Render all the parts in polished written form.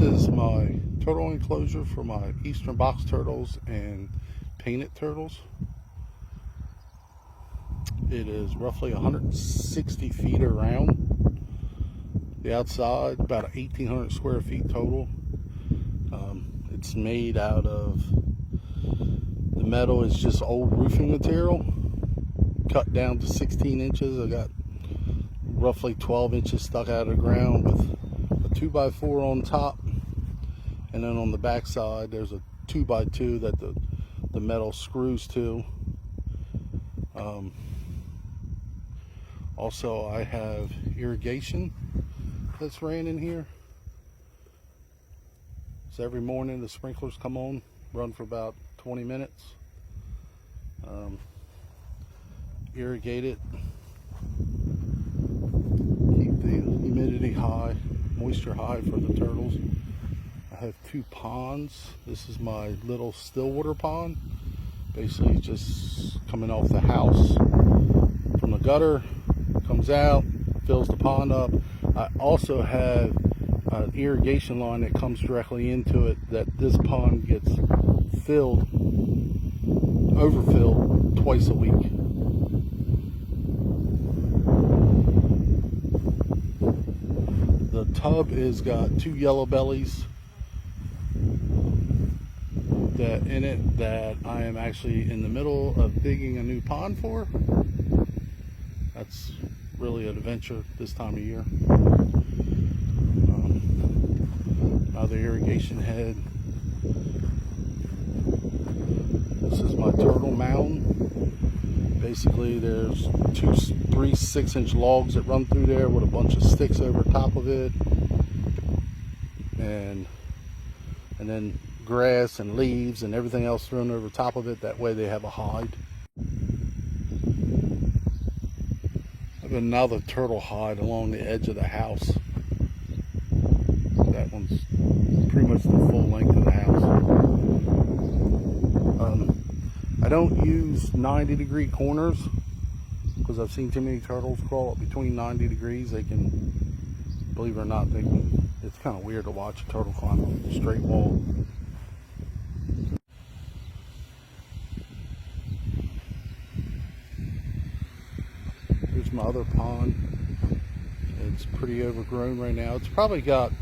is my turtle enclosure for my eastern box turtles and painted turtles. It is roughly 160 feet around. The outside, about 1,800 square feet total. It's made out of, the metal is just old roofing material, cut down to 16 inches. I got roughly 12 inches stuck out of the ground with a 2x4 on top, and then on the back side there's a 2x2 that the metal screws to. Also, I have irrigation that's ran in here. So every morning the sprinklers come on, run for about 20 minutes. Irrigate it, keep the humidity high, moisture high for the turtles. I have 2 ponds. This is my little still water pond, basically just coming off the house from the gutter, comes out, fills the pond up. I also have an irrigation line that comes directly into it, that this pond gets overfilled twice a week. The tub is got 2 yellow bellies in it that I am actually in the middle of digging a new pond for. That's really an adventure this time of year. Another irrigation head. This is my turtle mound. Basically there's 3 6-inch logs that run through there with a bunch of sticks over top of it, and then grass and leaves and everything else thrown over top of it. That way they have a hide. I have another turtle hide along the edge of the house. That one's pretty much the full length of the house. I don't use 90-degree corners because I've seen too many turtles crawl up between 90 degrees. They can, believe it or not, it's kind of weird to watch a turtle climb a straight wall. Here's my other pond. It's pretty overgrown right now. It's probably got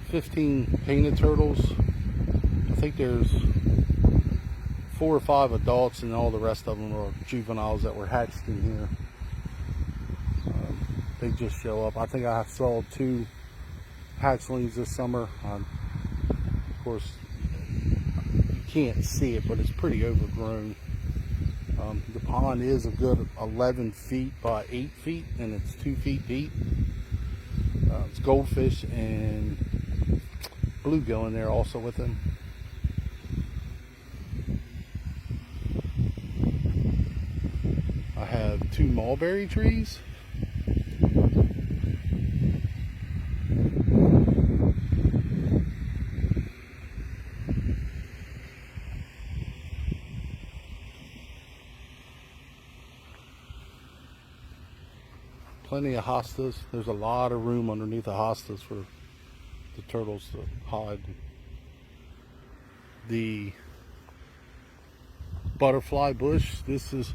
15 painted turtles. I think there's 4 or 5 adults, and all the rest of them are juveniles that were hatched in here. They just show up. I think I saw 2 hatchlings this summer. Of course, you can't see it, but it's pretty overgrown. The pond is a good 11 feet by 8 feet, and it's 2 feet deep. It's goldfish and bluegill in there also with them. I have 2 mulberry trees. Plenty of hostas. There's a lot of room underneath the hostas for the turtles to hide. The butterfly bush, this is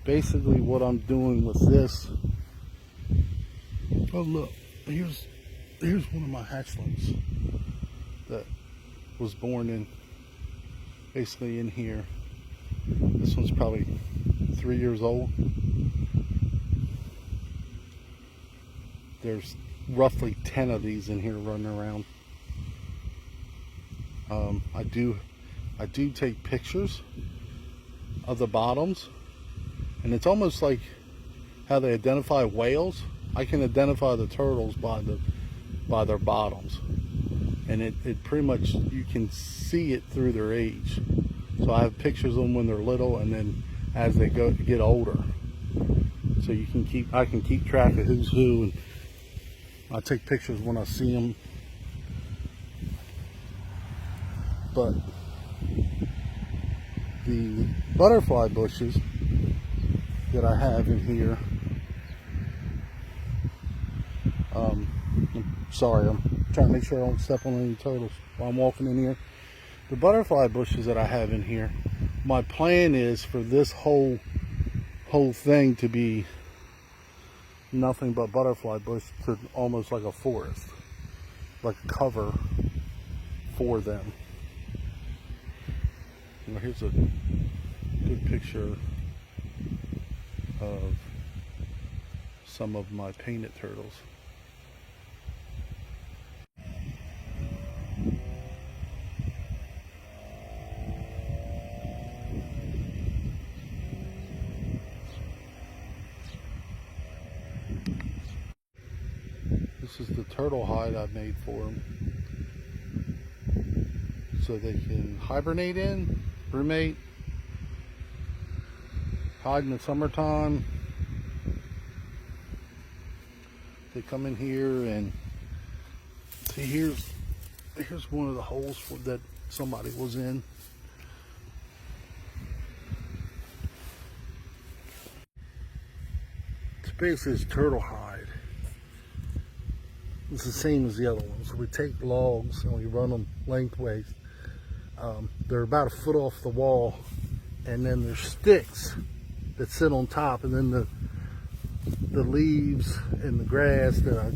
basically what I'm doing with this. Oh look, here's one of my hatchlings that was born basically in here. This one's probably 3 years old. There's roughly 10 of these in here running around. I do take pictures of the bottoms, and it's almost like how they identify whales. I can identify the turtles by their bottoms, and it pretty much, you can see it through their age. So I have pictures of them when they're little, and then as they get older, so I can keep track of who's who, and I take pictures when I see them. But the butterfly bushes that I have in here, sorry, I'm trying to make sure I don't step on any turtles while I'm walking in here. The butterfly bushes that I have in here, my plan is for this whole thing to be nothing but butterfly bush, to almost like a forest, like a cover for them. Now here's a good picture of some of my painted turtles. This is the turtle hide I made for them, so they can hibernate in, brumate, hide in the summertime. They come in here and see, here's one of the holes that somebody was in. It's basically this turtle hide. It's the same as the other ones. So we take logs and we run them lengthways. They're about a foot off the wall, and then there's sticks that sit on top, and then the leaves and the grass that I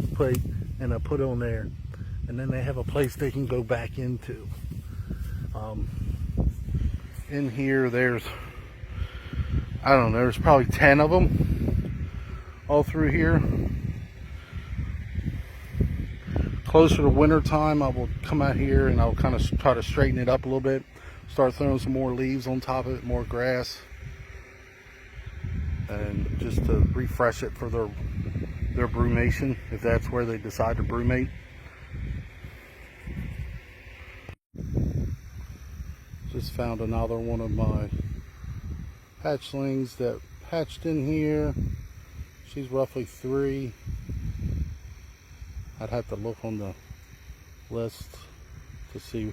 put on there, and then they have a place they can go back into. In here, there's, I don't know, there's probably 10 of them all through here. Closer to winter time, I will come out here and I'll kind of try to straighten it up a little bit, start throwing some more leaves on top of it, more grass, and just to refresh it for their brumation, if that's where they decide to brumate. Just found another one of my hatchlings that hatched in here. She's roughly 3. I'd have to look on the list to see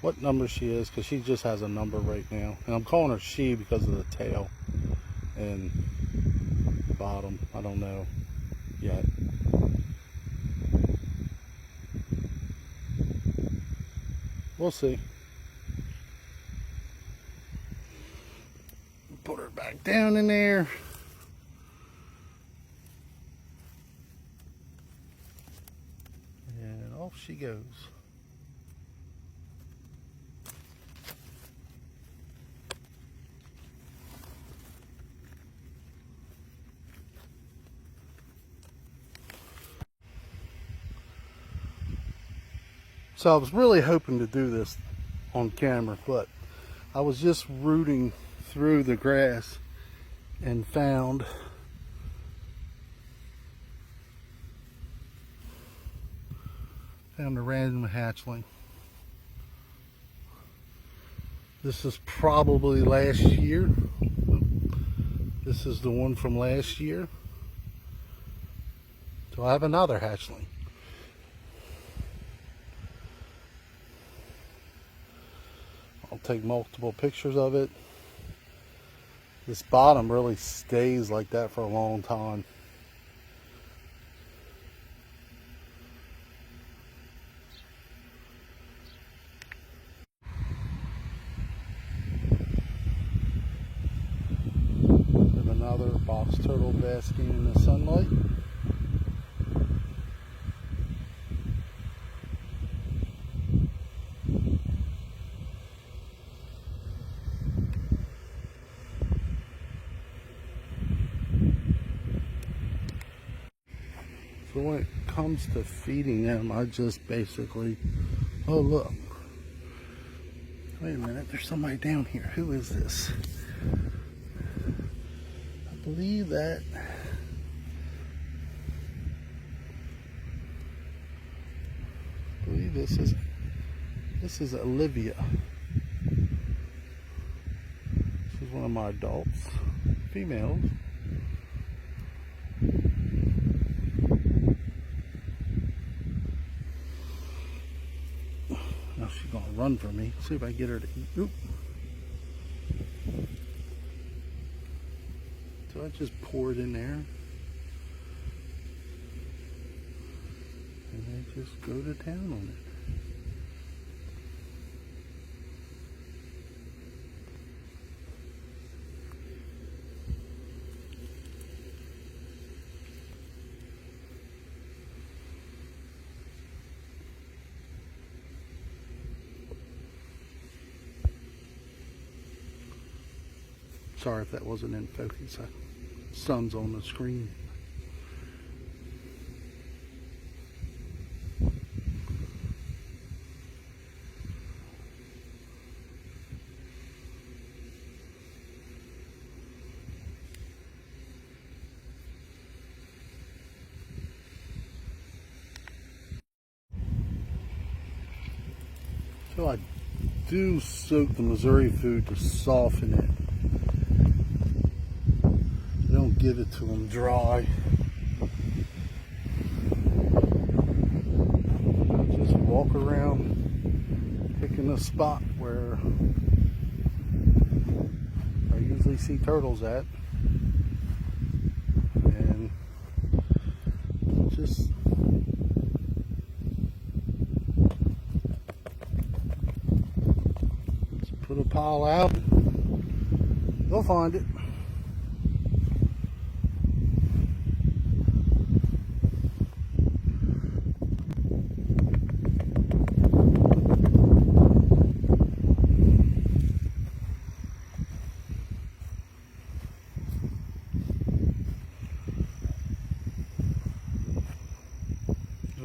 what number she is, because she just has a number right now. And I'm calling her she because of the tail and the bottom. I don't know yet. We'll see. Put her back down in there. And off she goes. So I was really hoping to do this on camera, but I was just rooting through the grass and found a random hatchling. This is probably last year. This is the one from last year. So I have another hatchling. I'll take multiple pictures of it. This bottom really stays like that for a long time. With another box turtle basking in the sunlight. So when it comes to feeding them, I just basically, oh look, wait a minute, there's somebody down here. Who is this? I believe this is Olivia. She's one of my adults, females. Now she's gonna run for me. See if I can get her to eat. Oop. So I just pour it in there. And They just go to town on it. Sorry if that wasn't in focus. Sun's on the screen. So I do soak the Missouri food to soften it. Don't give it to them dry. Just walk around picking a spot where I usually see turtles at, and just put a pile out. They'll find it.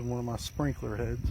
One of my sprinkler heads.